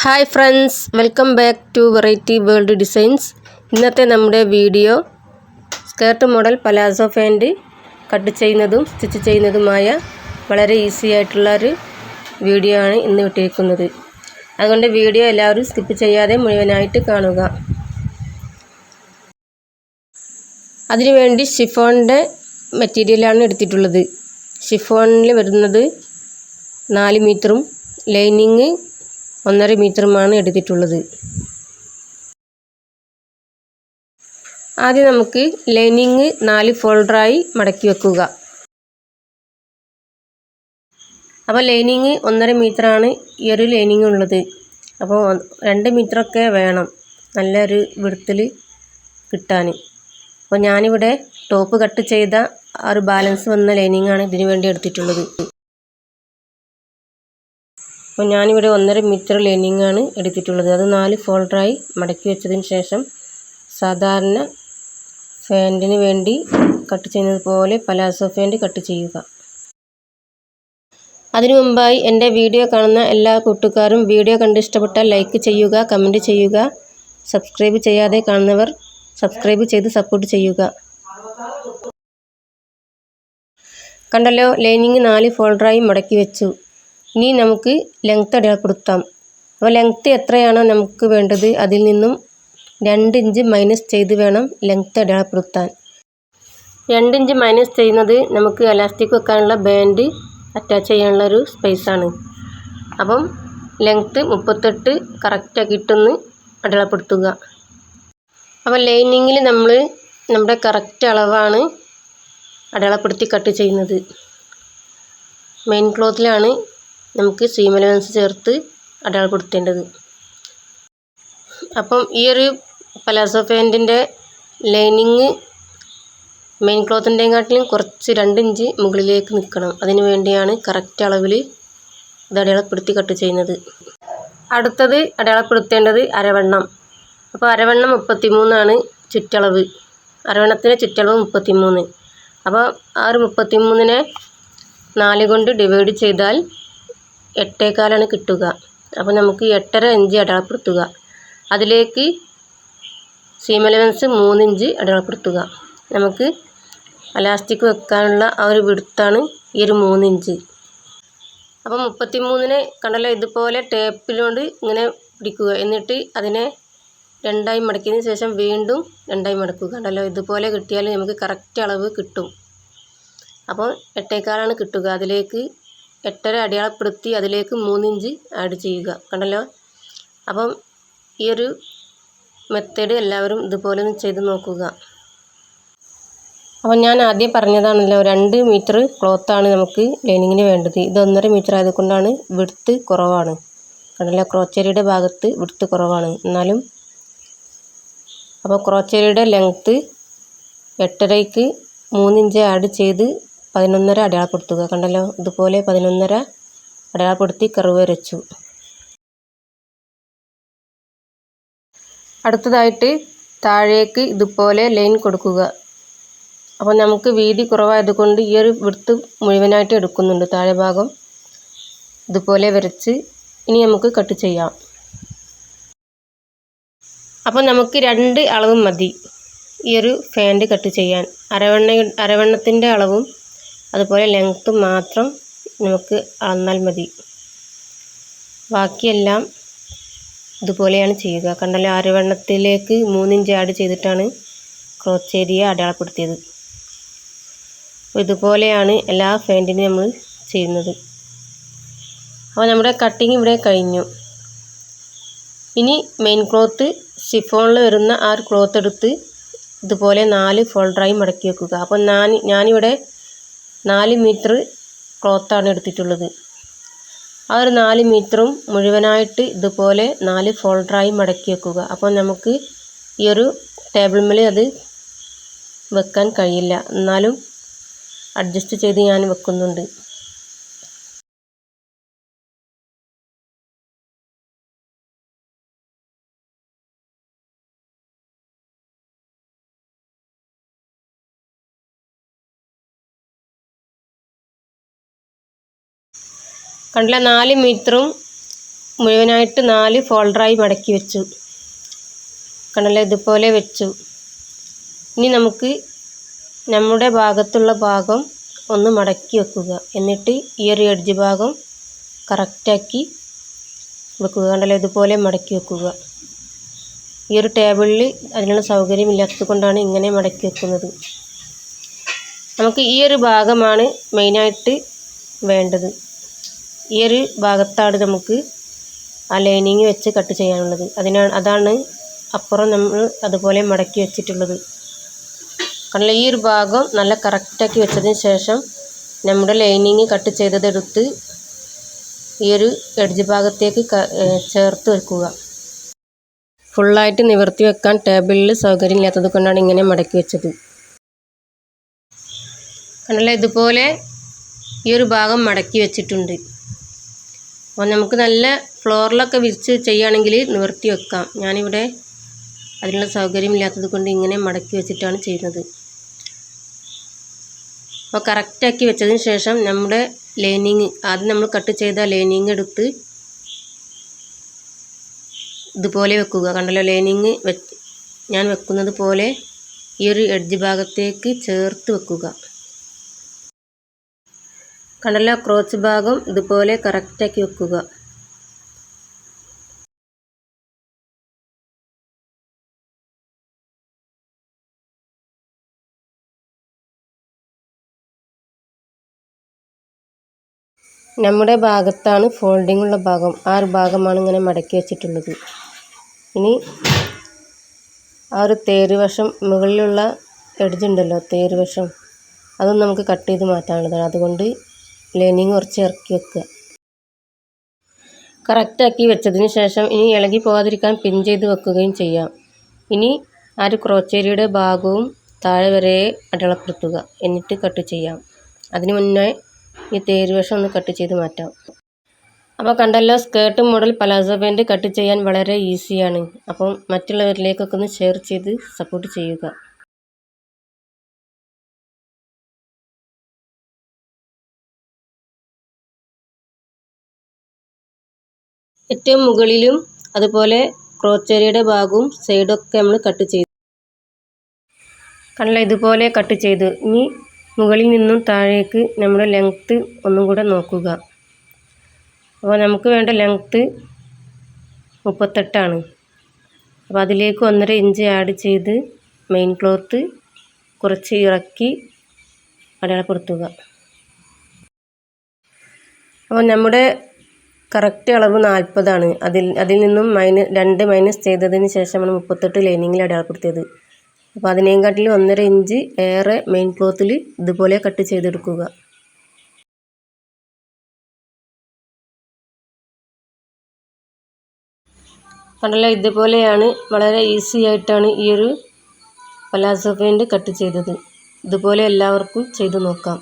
Hi friends, welcome back to variety world designs. ഇന്നത്തെ നമ്മുടെ video skirt model palazzo pant കട്ട് ചെയ്യുന്നതും stitch ചെയ്യുന്നതുമായ വളരെ ഈസി ആയിട്ടുള്ളൊരു വീഡിയോ ആണ് ഇന്ന് ഇട്ടിരിക്കുന്നത്. അതുകൊണ്ട് വീഡിയോ എല്ലാവരും സ്കിപ്പ് ചെയ്യാതെ മുഴുവനായിട്ട് കാണുക. അതിനുവേണ്ടി ഷിഫോണിൻ്റെ മെറ്റീരിയലാണ് എടുത്തിട്ടുള്ളത്. ഷിഫോണിൽ വരുന്നത് 4 മീറ്ററും ലൈനിങ് 1.5 മീറ്ററുമാണ് എടുത്തിട്ടുള്ളത്. ആദ്യം നമുക്ക് ലൈനിങ് 4 ഫോൾഡറായി മടക്കി വെക്കുക. അപ്പോൾ ലൈനിങ് 1.5 മീറ്ററാണ് ഈ ഒരു ലൈനിങ് ഉള്ളത്. അപ്പോൾ 2 മീറ്ററൊക്കെ വേണം നല്ലൊരു വിഡ്ത്തിൽ കിട്ടാൻ. അപ്പോൾ ഞാനിവിടെ ടോപ്പ് കട്ട് ചെയ്ത ആ ഒരു ബാലൻസ് വന്ന ലൈനിങ്ങാണ് ഇതിനു വേണ്ടി എടുത്തിട്ടുള്ളത്. അപ്പോൾ ഞാനിവിടെ 1.5 മീറ്റർ ലൈനിങ്ങാണ് എടുത്തിട്ടുള്ളത്. അത് 4 ഫോൾഡറായി മടക്കി വെച്ചതിന് ശേഷം സാധാരണ പാൻറ്റിന് വേണ്ടി കട്ട് ചെയ്യുന്നത് പോലെ പലാസോ പാൻറ് കട്ട് ചെയ്യുക. അതിനു മുമ്പായി എൻ്റെ വീഡിയോ കാണുന്ന എല്ലാ കൂട്ടുകാരും വീഡിയോ കണ്ട് ഇഷ്ടപ്പെട്ടാൽ ലൈക്ക് ചെയ്യുക, കമൻറ്റ് ചെയ്യുക. സബ്സ്ക്രൈബ് ചെയ്യാതെ കാണുന്നവർ സബ്സ്ക്രൈബ് ചെയ്ത് സപ്പോർട്ട് ചെയ്യുക. കണ്ടല്ലോ, ലൈനിങ് 4 ഫോൾഡറായി മടക്കി വെച്ചു. ഇനി നമുക്ക് ലെങ്ത്ത് അടയാളപ്പെടുത്താം. അപ്പോൾ ലെങ്ത്ത് എത്രയാണോ നമുക്ക് വേണ്ടത് അതിൽ നിന്നും 2 ഇഞ്ച് മൈനസ് ചെയ്ത് വേണം ലെങ്ത്ത് അടയാളപ്പെടുത്താൻ. 2 ഇഞ്ച് മൈനസ് ചെയ്യുന്നത് നമുക്ക് എലാസ്റ്റിക് വെക്കാനുള്ള ബാൻഡ് അറ്റാച്ച് ചെയ്യാനുള്ള ഒരു സ്പേസാണ്. അപ്പം ലെങ്ത്ത് 38 കറക്റ്റാക്കിയിട്ടൊന്ന് അടയാളപ്പെടുത്തുക. അപ്പോൾ ലൈനിങ്ങിൽ നമ്മുടെ കറക്റ്റ് അളവാണ് അടയാളപ്പെടുത്തി കട്ട് ചെയ്യുന്നത്. മെയിൻ ക്ലോത്തിലാണ് നമുക്ക് സീം അലവൻസ് ചേർത്ത് അടയാളപ്പെടുത്തേണ്ടത്. അപ്പം ഈ ഒരു പലാസോ പാൻറ്റിൻ്റെ ലൈനിങ് മെയിൻ ക്ലോത്തിൻ്റെയും കാട്ടിലും കുറച്ച് 2 ഇഞ്ച് മുകളിലേക്ക് നിൽക്കണം. അതിന് വേണ്ടിയാണ് കറക്റ്റ് അളവിൽ ഇത് അടയാളപ്പെടുത്തി കട്ട് ചെയ്യുന്നത്. അടുത്തത് അടയാളപ്പെടുത്തേണ്ടത് അരവണ്ണം. അപ്പോൾ അരവണ്ണം 33 ചുറ്റളവ്. അരവണ്ണത്തിൻ്റെ ചുറ്റളവ് 33. അപ്പോൾ ആ ഒരു 33നെ 4 കൊണ്ട് ഡിവൈഡ് ചെയ്താൽ 8.25 കിട്ടുക. അപ്പോൾ നമുക്ക് 8.5 ഇഞ്ച് അടയാളപ്പെടുത്തുക. അതിലേക്ക് സീം അലവൻസ് 3 ഇഞ്ച് അടയാളപ്പെടുത്തുക. നമുക്ക് എലാസ്റ്റിക് വെക്കാനുള്ള ആ ഒരു വിഡ്ത്താണ് ഈ ഒരു 3 ഇഞ്ച്. അപ്പോൾ 33നെ കണ്ടല്ലോ, ഇതുപോലെ ടേപ്പിലോണ്ട് ഇങ്ങനെ പിടിക്കുക. എന്നിട്ട് അതിനെ 2ആയി മടക്കിയതിന് ശേഷം വീണ്ടും 2ആയി മടക്കുക. കണ്ടല്ലോ, ഇതുപോലെ കിട്ടിയാൽ നമുക്ക് കറക്റ്റ് അളവ് കിട്ടും. അപ്പോൾ 8.25 കിട്ടുക. അതിലേക്ക് 8.5 അടയാളപ്പെടുത്തി അതിലേക്ക് 3 ഇഞ്ച് ആഡ് ചെയ്യുക. കണ്ടല്ലോ. അപ്പം ഈ ഒരു മെത്തേഡ് എല്ലാവരും ഇതുപോലെ ഒന്ന് ചെയ്ത് നോക്കുക. അപ്പം ഞാൻ ആദ്യം പറഞ്ഞതാണല്ലോ, 2 മീറ്റർ ക്ലോത്താണ് നമുക്ക് ലൈനിങ്ങിന് വേണ്ടത്. ഇത് 1.5 മീറ്റർ ആയതുകൊണ്ടാണ് വിഡ്ത്ത് കുറവാണ്. കണ്ടല്ലോ, ക്രോച്ചേരിയുടെ ഭാഗത്ത് വിഡ്ത്ത് കുറവാണ്. എന്നാലും അപ്പോൾ ക്രോച്ചേരിയുടെ ലെങ്ത്ത് 8.5ക്ക് 3 ഇഞ്ച് ആഡ് ചെയ്ത് 11.5 അടയാളപ്പെടുത്തുക. കണ്ടല്ലോ, ഇതുപോലെ 11.5 അടയാളപ്പെടുത്തി കർവ് വരച്ചു. അടുത്തതായിട്ട് താഴേക്ക് ഇതുപോലെ ലൈൻ കൊടുക്കുക. അപ്പോൾ നമുക്ക് വീതി കുറവായതുകൊണ്ട് ഈ ഒരു വിഡ്ത്ത് മുഴുവനായിട്ട് എടുക്കുന്നുണ്ട്. താഴെ ഭാഗം ഇതുപോലെ വരച്ച് ഇനി നമുക്ക് കട്ട് ചെയ്യാം. അപ്പോൾ നമുക്ക് 2 അളവ് മതി ഈ ഒരു പാൻറ് കട്ട് ചെയ്യാൻ. അരവണ്ണത്തിൻ്റെ അളവും അതുപോലെ ലെങ്ത്തും മാത്രം നമുക്ക് അളന്നാൽ മതി. ബാക്കിയെല്ലാം ഇതുപോലെയാണ് ചെയ്യുക. കണ്ടല്ലോ, അരവണ്ണത്തിലേക്ക് 3 ഇഞ്ച് ആഡ് ചെയ്തിട്ടാണ് ക്രോച്ച് ഏരിയ അടയാളപ്പെടുത്തിയത്. ഇതുപോലെയാണ് എല്ലാ പാൻറ്റിനും നമ്മൾ ചെയ്യുന്നത്. അപ്പോൾ നമ്മുടെ കട്ടിങ് ഇവിടെ കഴിഞ്ഞു. ഇനി മെയിൻ ക്ലോത്ത് ഷിഫോണിൽ വരുന്ന ആ ഒരു ക്ലോത്ത് എടുത്ത് ഇതുപോലെ 4 ഫോൾഡറായി മടക്കി വെക്കുക. അപ്പോൾ ഞാനിവിടെ 4 മീറ്റർ ക്ലോത്താണ് എടുത്തിട്ടുള്ളത്. ആ ഒരു 4 മീറ്ററും മുഴുവനായിട്ട് ഇതുപോലെ 4 ഫോൾഡറായി മടക്കി വെക്കുക. അപ്പോൾ നമുക്ക് ഈ ഒരു ടേബിൾ മേൽ അത് വെക്കാൻ കഴിയില്ല. എന്നാലും അഡ്ജസ്റ്റ് ചെയ്ത് ഞാൻ വെക്കുന്നുണ്ട്. കണ്ടില്ല, 4 മീറ്ററും മുഴുവനായിട്ട് 4 ഫോൾഡറായി മടക്കി വെച്ചു. കണ്ടല്ലോ, ഇതുപോലെ വെച്ചു. ഇനി നമുക്ക് നമ്മുടെ ഭാഗത്തുള്ള ഭാഗം ഒന്ന് മടക്കി വെക്കുക. എന്നിട്ട് ഈ ഒരു എഡ്ജ് ഭാഗം കറക്റ്റാക്കി വെക്കുക. കണ്ടല്ലോ, ഇതുപോലെ മടക്കി വെക്കുക. ഈ ഒരു ടേബിളിൽ അതിനുള്ള സൗകര്യമില്ലാത്തത് കൊണ്ടാണ് ഇങ്ങനെ മടക്കി വെക്കുന്നത്. നമുക്ക് ഈ ഒരു ഭാഗമാണ് മെയിനായിട്ട് വേണ്ടത്. ഈ ഒരു ഭാഗത്താണ് നമുക്ക് ആ ലൈനിങ് വെച്ച് കട്ട് ചെയ്യാനുള്ളത്. അതാണ് അപ്പുറം നമ്മൾ അതുപോലെ മടക്കി വെച്ചിട്ടുള്ളത്. കാരണം ഈ ഒരു ഭാഗം നല്ല കറക്റ്റാക്കി വെച്ചതിന് ശേഷം നമ്മുടെ ലൈനിങ് കട്ട് ചെയ്തതെടുത്ത് ഈ ഒരു എഡ്ജ് ഭാഗത്തേക്ക് ചേർത്ത് വെക്കുക. ഫുള്ളായിട്ട് നിവർത്തി വെക്കാൻ ടേബിളിൽ സൗകര്യമില്ലാത്തത് കൊണ്ടാണ് ഇങ്ങനെ മടക്കി വെച്ചത്. കണ്ടല്ലോ, ഇതുപോലെ ഈ ഒരു ഭാഗം മടക്കി വെച്ചിട്ടുണ്ട്. അപ്പോൾ നമുക്ക് നല്ല ഫ്ലോറിലൊക്കെ വിരിച്ച് ചെയ്യുകയാണെങ്കിൽ നിവർത്തി വെക്കാം. ഞാനിവിടെ അതിനുള്ള സൗകര്യമില്ലാത്തത് കൊണ്ട് ഇങ്ങനെ മടക്കി വെച്ചിട്ടാണ് ചെയ്യുന്നത്. അപ്പോൾ കറക്റ്റാക്കി വെച്ചതിന് ശേഷം നമ്മുടെ ലൈനിങ് ആദ്യം നമ്മൾ കട്ട് ചെയ്ത ലൈനിങ് എടുത്ത് ഇതുപോലെ വെക്കുക. കണ്ടല്ലോ, ലൈനിങ് ഞാൻ വെക്കുന്നത് പോലെ ഈ ഒരു എഡ്ജ് ഭാഗത്തേക്ക് ചേർത്ത് വെക്കുക. കണ്ടല്ലോ, ക്രോച്ച് ഭാഗം ഇതുപോലെ കറക്റ്റാക്കി വെക്കുക. നമ്മുടെ ഭാഗത്താണ് ഫോൾഡിംഗ് ഉള്ള ഭാഗം. ആ ഒരു ഭാഗമാണ് ഇങ്ങനെ മടക്കി വെച്ചിട്ടുള്ളത്. ഇനി ആ ഒരു തേര് വശം, മുകളിലുള്ള എഡ്ജ് ഉണ്ടല്ലോ, തേര് വശം, അതൊന്നും നമുക്ക് കട്ട് ചെയ്ത് മാറ്റാനുള്ളതാണ്. അതുകൊണ്ട് ലൈനിങ് കുറച്ച് ഇറക്കി വെക്കുക. കറക്റ്റാക്കി വെച്ചതിന് ശേഷം ഇനി ഇളകി പോകാതിരിക്കാൻ പിൻ ചെയ്ത് വെക്കുകയും ചെയ്യാം. ഇനി ആ ഒരു ക്രോച്ചേരിയുടെ ഭാഗവും താഴെ വരെ അടയാളപ്പെടുത്തുക. എന്നിട്ട് കട്ട് ചെയ്യാം. അതിന് മുന്നേ ഈ തേര് വശം ഒന്ന് കട്ട് ചെയ്ത് മാറ്റാം. അപ്പോൾ കണ്ടല്ലോ, skirt model palazzo pant cut ചെയ്യാൻ വളരെ ഈസിയാണ്. അപ്പം മറ്റുള്ളവരിലേക്കൊക്കെ ഒന്ന് ഷെയർ ചെയ്ത് സപ്പോർട്ട് ചെയ്യുക. ഏറ്റവും മുകളിലും അതുപോലെ ക്രോച്ചേരിയുടെ ഭാഗവും സൈഡൊക്കെ നമ്മൾ കട്ട് ചെയ്തു. കണ്ടല്ലോ, ഇതുപോലെ കട്ട് ചെയ്തു. ഇനി മുകളിൽ നിന്നും താഴേക്ക് നമ്മുടെ ലെങ്ത്ത് ഒന്നും കൂടെ നോക്കുക. അപ്പോൾ നമുക്ക് വേണ്ട ലെങ്ത്ത് 38 ആണ്. അപ്പോൾ അതിലേക്ക് 1.5 ഇഞ്ച് ആഡ് ചെയ്ത് മെയിൻ ക്ലോത്ത് കുറച്ച് ഇറക്കി അടയാളപ്പെടുത്തുക. അപ്പോൾ നമ്മുടെ കറക്റ്റ് അളവ് 40 ആണ്. അതിൽ നിന്നും 2 മൈനസ് ചെയ്തതിന് ശേഷമാണ് 38 ലൈനിങ്ങിൽ അടയാളപ്പെടുത്തിയത്. അപ്പോൾ അതിനേക്കാട്ടിൽ 1.5 ഇഞ്ച് ഏറെ മെയിൻ ക്ലോത്തിൽ ഇതുപോലെ കട്ട് ചെയ്തെടുക്കുക. കണ്ടല്ലോ, ഇതുപോലെയാണ് വളരെ ഈസി ആയിട്ടാണ് ഈ ഒരു പലാസോ പാൻറ് കട്ട് ചെയ്തത്. ഇതുപോലെ എല്ലാവർക്കും ചെയ്തു നോക്കാം.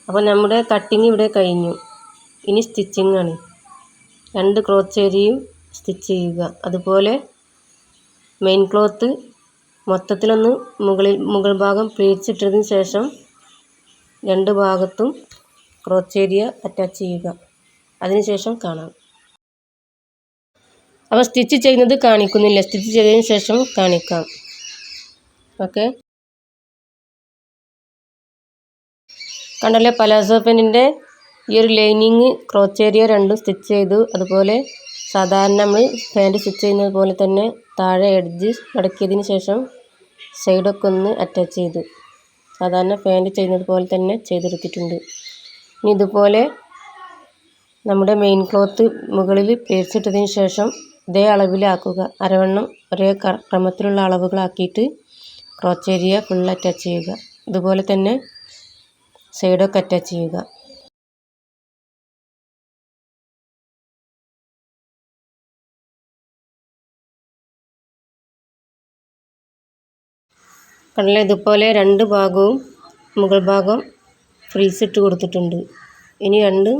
അപ്പോൾ നമ്മുടെ കട്ടിങ് ഇവിടെ കഴിഞ്ഞു. ഇനി സ്റ്റിച്ചിങ് ആണ്. 2 ക്രോച്ചേരിയും സ്റ്റിച്ച് ചെയ്യുക. അതുപോലെ മെയിൻ ക്ലോത്ത് മൊത്തത്തിലൊന്ന് മുകൾ ഭാഗം പ്ലീറ്റ്സിട്ടതിന് ശേഷം 2 ഭാഗത്തും ക്രോച്ചേരിയ അറ്റാച്ച് ചെയ്യുക. അതിനുശേഷം കാണാം. അപ്പോൾ സ്റ്റിച്ച് ചെയ്യുന്നത് കാണിക്കുന്നില്ല, സ്റ്റിച്ച് ചെയ്തതിന് ശേഷം കാണിക്കാം. ഓക്കെ, കണ്ടല്ലോ, പലാസോ പാൻറിൻ്റെ ഈ ഒരു ലൈനിങ് ക്രോച്ചേരിയ 2 സ്റ്റിച്ച് ചെയ്തു. അതുപോലെ സാധാരണ നമ്മൾ പാൻറ് സ്റ്റിച്ച് ചെയ്യുന്നത് പോലെ തന്നെ താഴെ എഡ്ജ് മടക്കിയതിന് ശേഷം സൈഡൊക്കെ ഒന്ന് അറ്റാച്ച് ചെയ്തു. സാധാരണ പാൻറ് ചെയ്യുന്നത് പോലെ തന്നെ ചെയ്തെടുത്തിട്ടുണ്ട്. ഇനി ഇതുപോലെ നമ്മുടെ മെയിൻ ക്ലോത്ത് മുകളിൽ പേച്ചിട്ടതിന് ശേഷം ഇതേ അളവിലാക്കുക. അരവണ്ണം ഒരേ ക്രമത്തിലുള്ള അളവുകളാക്കിയിട്ട് ക്രോച്ചേരിയ ഫുൾ അറ്റാച്ച് ചെയ്യുക. ഇതുപോലെ തന്നെ സൈഡൊക്കെ അറ്റാച്ച് ചെയ്യുക. കണ്ടല്ലോ, ഇതുപോലെ 2 ഭാഗവും മുകൾ ഭാഗം ഫ്രീസ് ഇട്ട് കൊടുത്തിട്ടുണ്ട്. ഇനി 2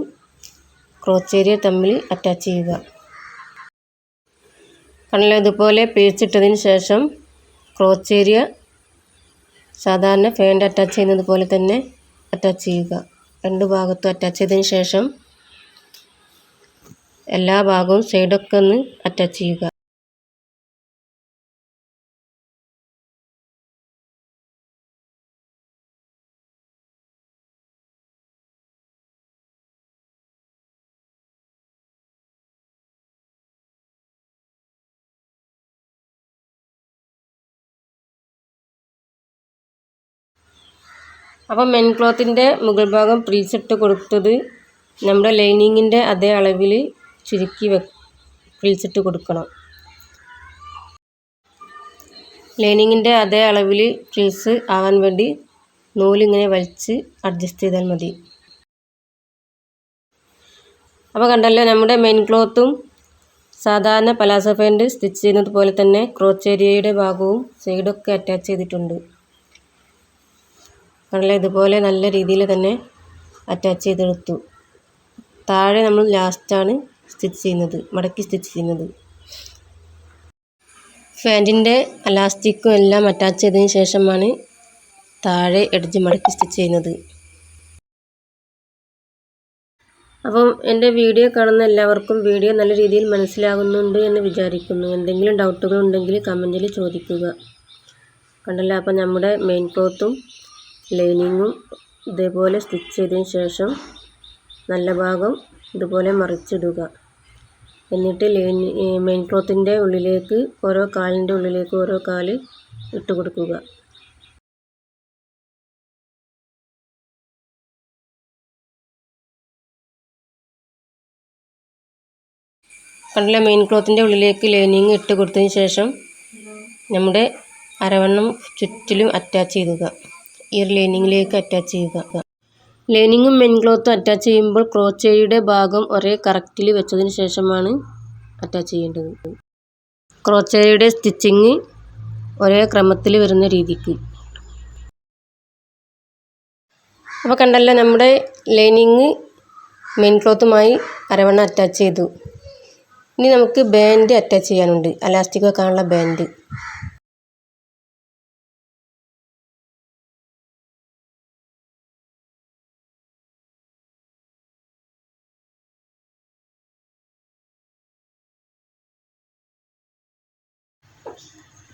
ക്രോച്ചേരിയ തമ്മിൽ അറ്റാച്ച് ചെയ്യുക. കണ്ടല്ലോ, ഇതുപോലെ പേച്ചിട്ടതിന് ശേഷം ക്രോച്ചേരിയ സാധാരണ പാൻറ് അറ്റാച്ച് ചെയ്യുന്നത് പോലെ തന്നെ അറ്റാച്ച് ചെയ്യുക. 2 ഭാഗത്തും അറ്റാച്ച് ചെയ്തതിന് ശേഷം എല്ലാ ഭാഗവും സൈഡൊക്കെ ഒന്ന് അറ്റാച്ച് ചെയ്യുക. അപ്പോൾ മെയിൻ ക്ലോത്തിൻ്റെ മുകൾ ഭാഗം പ്രിൽസ് ഇട്ട് കൊടുത്തത് നമ്മുടെ ലൈനിങ്ങിൻ്റെ അതേ അളവിൽ ചുരുക്കി പ്രിൽസ് ഇട്ട് കൊടുക്കണം. ലൈനിങ്ങിൻ്റെ അതേ അളവിൽ ഫ്രിൽസ് ആവാൻ വേണ്ടി നൂലിങ്ങനെ വലിച്ച് അഡ്ജസ്റ്റ് ചെയ്താൽ മതി. അപ്പോൾ കണ്ടല്ലോ, നമ്മുടെ മെയിൻ ക്ലോത്തും സാധാരണ പലാസോ പാൻറ് സ്റ്റിച്ച് ചെയ്യുന്നത് പോലെ തന്നെ ക്രോച്ച് ഏരിയയുടെ ഭാഗവും സൈഡൊക്കെ അറ്റാച്ച് ചെയ്തിട്ടുണ്ട്. കണ്ടല്ലോ, ഇതുപോലെ നല്ല രീതിയിൽ തന്നെ അറ്റാച്ച് ചെയ്തെടുത്തു. താഴെ നമ്മൾ ലാസ്റ്റാണ് സ്റ്റിച്ച് ചെയ്യുന്നത്, മടക്കി സ്റ്റിച്ച് ചെയ്യുന്നത്. പാൻറ്റിൻ്റെ അലാസ്റ്റിക്കും എല്ലാം അറ്റാച്ച് ചെയ്തതിന് ശേഷമാണ് താഴെ എഡ്ജ് മടക്കി സ്റ്റിച്ച് ചെയ്യുന്നത്. അപ്പം എൻ്റെ വീഡിയോ കാണുന്ന എല്ലാവർക്കും വീഡിയോ നല്ല രീതിയിൽ മനസ്സിലാകുന്നുണ്ട് എന്ന് വിചാരിക്കുന്നു. എന്തെങ്കിലും ഡൗട്ടുകൾ ഉണ്ടെങ്കിൽ കമൻറ്റിൽ ചോദിക്കുക. കണ്ടല്ലോ, അപ്പം നമ്മുടെ മെയിൻ ക്ലോത്തും ലൈനിങ്ങും ഇതേപോലെ സ്റ്റിച്ച് ചെയ്തതിന് ശേഷം നല്ല ഭാഗം ഇതുപോലെ മറിച്ചിടുക. എന്നിട്ട് മെയിൻ ക്ലോത്തിൻ്റെ ഉള്ളിലേക്ക് കാലിൻ്റെ ഉള്ളിലേക്ക് ഓരോ കാല് ഇട്ട് കൊടുക്കുക. കണ്ടില്ല, മെയിൻ ക്ലോത്തിൻ്റെ ഉള്ളിലേക്ക് ലൈനിങ് ഇട്ട് കൊടുത്തതിന് ശേഷം നമ്മുടെ അരവണ്ണം ചുറ്റിലും അറ്റാച്ച് ചെയ്യുക. ഈ ഒരു ലൈനിങ്ങിലേക്ക് അറ്റാച്ച് ചെയ്യുക. ലൈനിങ്ങും മെയിൻ ക്ലോത്തും അറ്റാച്ച് ചെയ്യുമ്പോൾ ക്രോച്ച് ഏരിയയുടെ ഭാഗം ഒരേ കറക്റ്റിൽ വെച്ചതിന് ശേഷമാണ് അറ്റാച്ച് ചെയ്യേണ്ടത്. ക്രോച്ച് ഏരിയയുടെ സ്റ്റിച്ചിങ് ഒരേ ക്രമത്തിൽ വരുന്ന രീതിക്ക്. അപ്പോൾ കണ്ടല്ലോ, നമ്മുടെ ലൈനിങ് മെയിൻ ക്ലോത്തുമായി അരവണ്ണം അറ്റാച്ച് ചെയ്തു. ഇനി നമുക്ക് ബാൻഡ് അറ്റാച്ച് ചെയ്യാനുണ്ട്, അലാസ്റ്റിക് വെക്കാനുള്ള ബാൻഡ്.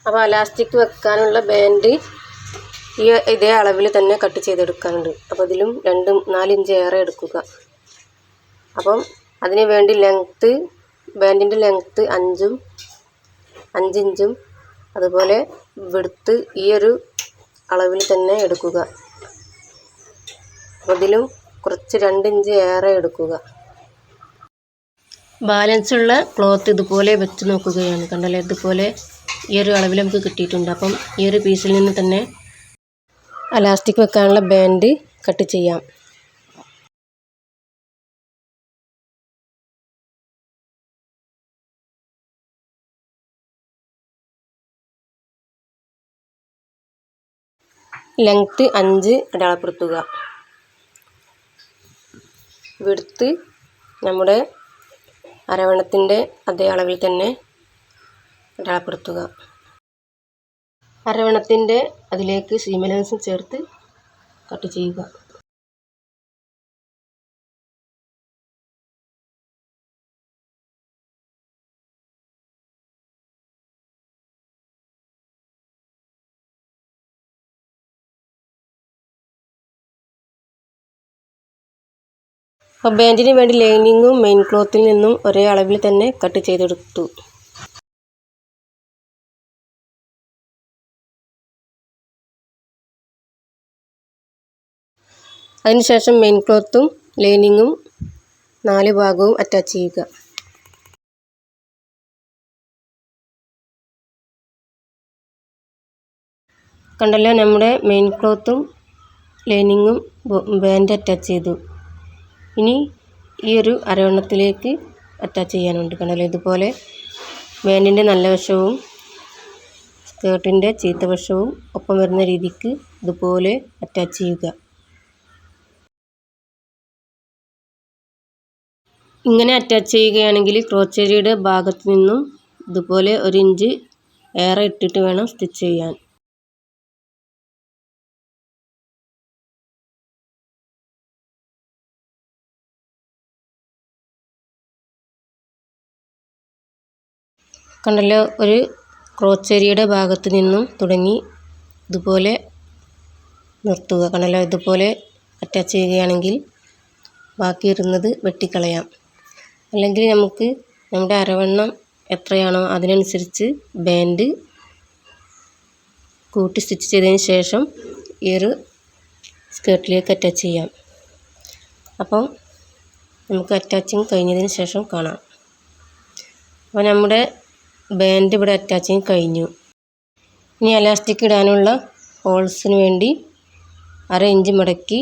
അപ്പോൾ അലാസ്റ്റിക് വെക്കാനുള്ള ബാൻഡ് ഇതേ അളവിൽ തന്നെ കട്ട് ചെയ്തെടുക്കാനുണ്ട്. അപ്പോൾ ഇതിലും 4 ഇഞ്ച് ഏറെ എടുക്കുക. അപ്പം അതിന് വേണ്ടി ബാൻഡിൻ്റെ ലെങ്ത്ത് 5 ഇഞ്ചും അതുപോലെ വിഡ്ത്ത് ഈ ഒരു അളവിൽ തന്നെ എടുക്കുക. അപ്പോൾ ഇതിലും കുറച്ച് 2 ഇഞ്ച് ഏറെ എടുക്കുക. ബാലൻസ് ഉള്ള ക്ലോത്ത് ഇതുപോലെ വെച്ച് നോക്കുകയാണ്. കണ്ടല്ലോ, ഇതുപോലെ ഈ ഒരു അളവിൽ നമുക്ക് കിട്ടിയിട്ടുണ്ട്. അപ്പം ഈ ഒരു പീസിൽ നിന്ന് തന്നെ അലാസ്റ്റിക് വെക്കാനുള്ള ബാൻഡ് കട്ട് ചെയ്യാം. ലെങ്ത്ത് 5 അടയാളപ്പെടുത്തുക. വിഡ്ത്ത് നമ്മുടെ അരവണ്ണത്തിൻ്റെ അതേ അളവിൽ തന്നെ അടയാളപ്പെടുത്തുക. അരവണ്ണത്തിൻ്റെ അതിലേക്ക് സീം അലവൻസും ചേർത്ത് കട്ട് ചെയ്യുക. അപ്പോൾ ബാൻഡിന് വേണ്ടി ലൈനിങ്ങും മെയിൻ ക്ലോത്തിൽ നിന്നും ഒരേ അളവിൽ തന്നെ കട്ട് ചെയ്തെടുത്തു. അതിനുശേഷം മെയിൻ ക്ലോത്തും ലൈനിങ്ങും 4 ഭാഗവും അറ്റാച്ച് ചെയ്യുക. കണ്ടല്ലോ, നമ്മുടെ മെയിൻ ക്ലോത്തും ലൈനിങ്ങും ബാൻഡ് അറ്റാച്ച് ചെയ്തു. ഇനി ഈ ഒരു അരവണ്ണത്തിലേക്ക് അറ്റാച്ച് ചെയ്യാനുണ്ട്. കണ്ടല്ലോ, ഇതുപോലെ ബാൻഡിൻ്റെ നല്ല വശവും സ്കേർട്ടിൻ്റെ ചീത്ത വശവും ഒപ്പം വരുന്ന രീതിക്ക് ഇതുപോലെ അറ്റാച്ച് ചെയ്യുക. ഇങ്ങനെ അറ്റാച്ച് ചെയ്യുകയാണെങ്കിൽ ക്രോച്ച് ഏരിയയുടെ ഭാഗത്ത് നിന്നും ഇതുപോലെ 1 ഇഞ്ച് ഏറെ ഇട്ടിട്ട് വേണം സ്റ്റിച്ച് ചെയ്യാൻ. കണ്ടല്ലോ, ഒരു ക്രോച്ചേരിയുടെ ഭാഗത്ത് നിന്നും തുടങ്ങി ഇതുപോലെ നിർത്തുക. കണ്ടല്ലോ, ഇതുപോലെ അറ്റാച്ച് ചെയ്യുകയാണെങ്കിൽ ബാക്കി ഇരുന്നത് വെട്ടിക്കളയാം. അല്ലെങ്കിൽ നമുക്ക് നമ്മുടെ അരവണ്ണം എത്രയാണോ അതിനനുസരിച്ച് ബാൻഡ് കൂട്ടി സ്റ്റിച്ച് ചെയ്തതിന് ശേഷം ഈ ഒരു സ്കേർട്ടിലേക്ക് അറ്റാച്ച് ചെയ്യാം. അപ്പം നമുക്ക് അറ്റാച്ചിങ് കഴിഞ്ഞതിന് ശേഷം കാണാം. അപ്പോൾ നമ്മുടെ ബാൻഡ് ഇവിടെ അറ്റാച്ചിങ് കഴിഞ്ഞു. ഇനി എലാസ്റ്റിക് ഇടാനുള്ള ഹോൾസിന് വേണ്ടി 1/2 ഇഞ്ച് മടക്കി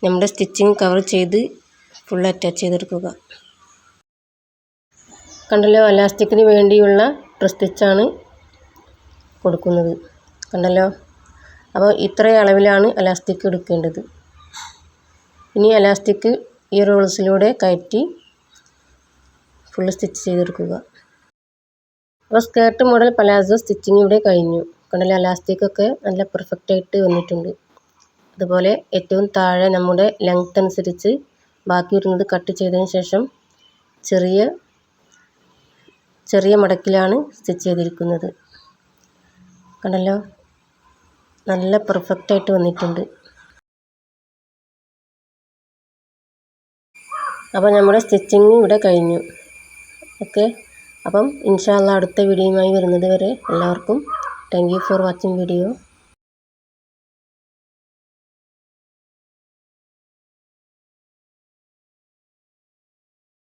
നമ്മുടെ സ്റ്റിച്ചിങ് കവർ ചെയ്ത് ഫുൾ അറ്റാച്ച് ചെയ്തെടുക്കുക. കണ്ടല്ലോ, എലാസ്റ്റിക്കിന് വേണ്ടിയുള്ള ഡ്രസ് സ്റ്റിച്ചാണ് കൊടുക്കുന്നത്. കണ്ടല്ലോ, അപ്പോൾ ഇത്ര അളവിലാണ് എലാസ്റ്റിക് എടുക്കേണ്ടത്. ഇനി എലാസ്റ്റിക് ഈ റോൾസിലൂടെ കയറ്റി ഫുൾ സ്റ്റിച്ച് ചെയ്തെടുക്കുക. അപ്പോൾ സ്കേർട്ട് മോഡൽ പലാസോ സ്റ്റിച്ചിങ് ഇവിടെ കഴിഞ്ഞു. കണ്ടല്ലോ, എലാസ്റ്റിക്കൊക്കെ നല്ല പെർഫെക്റ്റായിട്ട് വന്നിട്ടുണ്ട്. അതുപോലെ ഏറ്റവും താഴെ നമ്മുടെ ലെങ്ത് അനുസരിച്ച് ബാക്കി വരുന്നത് കട്ട് ചെയ്തതിന് ശേഷം ചെറിയ മടക്കിലാണ് സ്റ്റിച്ച് ചെയ്തിരിക്കുന്നത്. കണ്ടല്ലോ, നല്ല പെർഫെക്റ്റായിട്ട് വന്നിട്ടുണ്ട്. അപ്പോൾ നമ്മുടെ സ്റ്റിച്ചിങ് ഇവിടെ കഴിഞ്ഞു. ഓക്കെ, അപ്പം ഇൻഷാ അല്ലാഹ് അടുത്ത വീഡിയോയുമായി വരുന്നത് വരെ എല്ലാവർക്കും thank you for watching video.